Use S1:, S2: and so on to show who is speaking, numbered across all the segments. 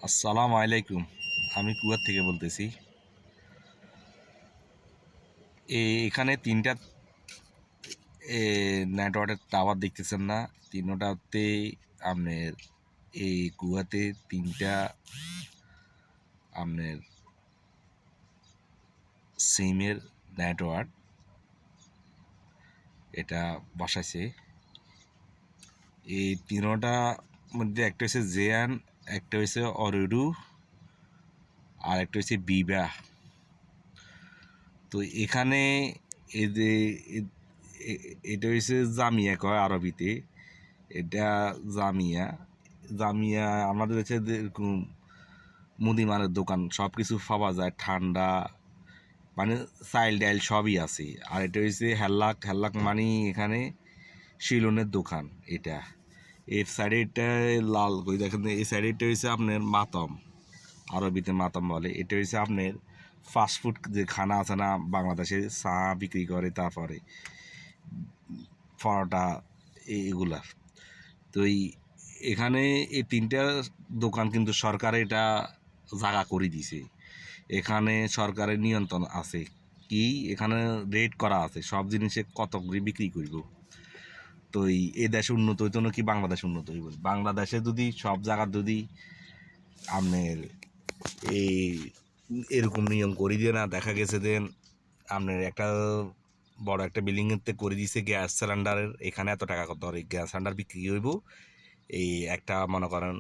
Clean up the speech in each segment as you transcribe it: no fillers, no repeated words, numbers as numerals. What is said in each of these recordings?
S1: আসসালামু আলাইকুম। আমি কুয়ার থেকে বলতেছি। এখানে তিনটা নেটওয়ার্কের টাওয়ার দেখতেছেন না? তিনটাতে আপনার এই কুয়াতে তিনটা আপনার সিমের নেটওয়ার্ক এটা বসাইছে। এই তিনটা মধ্যে একটা হচ্ছে জেয়ান, একটা হচ্ছে অরুডু, আর একটা হচ্ছে বিবা। তো এখানে এই যে এটা হচ্ছে জামিয়া কয় আরবিতে, এটা জামিয়া। জামিয়া আমাদের হচ্ছে যে এরকম মুদিমানের দোকান, সব কিছু পাওয়া যায়, ঠান্ডা মানে চাইল ডাইল সবই আছে। আর এটা হচ্ছে হেল্লাক। হেল্লাক মানে এখানে শিলনের দোকান। এটা এই সাইডে এটা লাল কই দেখেন, এই সাইডে এটা হচ্ছে আপনার মাতম, আরবিতে মাতম বলে। এটা হচ্ছে আপনার ফাস্টফুড যে খানা আছে না, বাংলাদেশে চা বিক্রি করে, তারপরে পরোটা, এগুলার। তো এখানে এই তিনটা দোকান কিন্তু সরকার এটা জায়গা করে দিছে। এখানে সরকারের নিয়ন্ত্রণ আছে, কি এখানে রেট করা আছে সব জিনিসে কত করে বিক্রি করব। তো এই দেশে উন্নত হইতো না কি বাংলাদেশ উন্নত হইব? বাংলাদেশে যদি সব জায়গা যদি আপনার এই এরকম নিয়ম করে দিয়ে না, দেখা গেছে দেন আপনার একটা বড় একটা বিল্ডিংয়েতে করে দিয়েছে গ্যাস সিলিন্ডারের, এখানে এত টাকা কত হবে গ্যাস সিলিন্ডার বিক্রি হইব এই একটা মনে করেন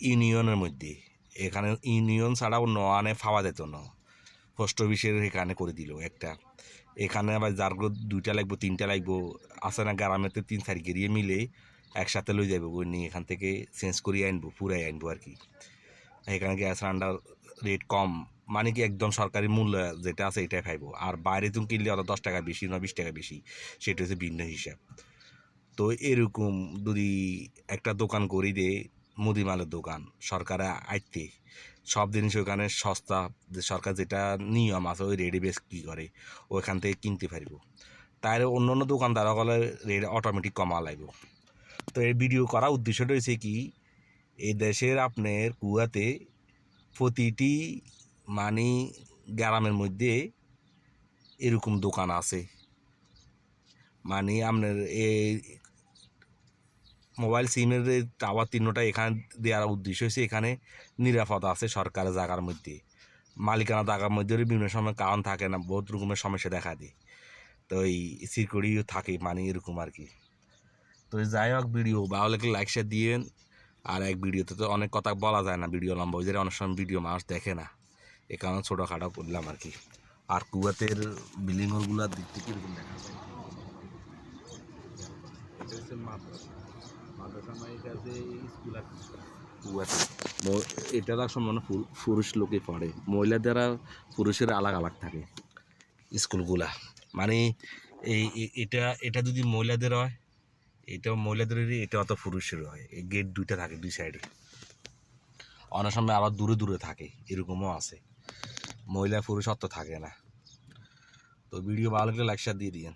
S1: ইউনিয়নের মধ্যে। এখানে ইউনিয়ন ছাড়া অন্য আনে পাওয়া যেত না। পোস্ট অফিসের এখানে করে দিল একটা। এখানে আবার যার দুইটা লাগবো, তিনটা লাগবো, আছে না গ্রামেতে 3-4 গেরিয়ে মিলে একসাথে লই যাবো, ওই নিয়ে এখান থেকে চেঞ্জ করিয়ে আনবো, পুরাই আনবো আর কি। এখানে গ্যাস সিলিন্ডার রেট কম, মানে কি একদম সরকারি মূল্য যেটা আছে এটাই খাইবো। আর বাইরে তুমি কিনলে অত 10 টাকা বেশি না 20 টাকা বেশি, সেটা হচ্ছে ভিন্ন হিসাব। তো এরকম যদি একটা দোকান করি দে, মুদিমালের দোকান, সরকারে আইতে সব জিনিস ওখানে সস্তা, যে সরকার যেটা নিয়ম আছে ওই রেডি বেস কী করে ওইখান থেকে কিনতে পারবো। তাই অন্য অন্য দোকানদার হলে রেট অটোমেটিক কমা লাগবে। তো এই ভিডিও করার উদ্দেশ্যটা হয়েছে কি, এই দেশের আপনার কুয়াতে প্রতিটি মানে গ্রামের মধ্যে এরকম দোকান আছে। মানে আপনার এই মোবাইল সিমের টাওয়ার তিনটা এখানে দেওয়ার উদ্দেশ্য হচ্ছে এখানে নিরাপদ আছে সরকারের জায়গার মধ্যে, মালিকানা জায়গার মধ্যে বিভিন্ন সময় কারণ থাকে না, বহুত রকমের সমস্যা দেখা দেয়। তো এই সিকিউরিটিও থাকে, মানে এরকম আর কি। তো যাই হোক, ভিডিও ভালো লাগলে লাইক শেয়ার দিয়েন। আর এক ভিডিওতে তো অনেক কথা বলা যায় না, ভিডিও লম্বা হয়ে যায়, অনেক সময় ভিডিও মানুষ দেখে না, এ কারণে ছোটোখাটো করলাম আর কি। আর কুয়াতের বিল্ডিং হলগুলোর দিক থেকে এরকম দেখা যায়। এটা হচ্ছে মাদ্রাসা মাইকাতে স্কুল আছে কুয়াতে। এটা সম্পূর্ণ পুরুষ লোকে পড়ে, মহিলাদেরা পুরুষের আলাদা আলাদা থাকে স্কুলগুলা। মানে এটা এটা যদি মহিলাদের হয়, এটা মহিলাদেরই, এটা অত পুরুষের হয়। এই গেট দুইটা থাকে দুই সাইডে, অনেক সময় আবার দূরে দূরে থাকে, এরকমও আছে। মহিলা পুরুষ অত থাকে না। তো ভিডিও ভালো লাগলে লাইক শেয়ার দিয়ে দিয়েন।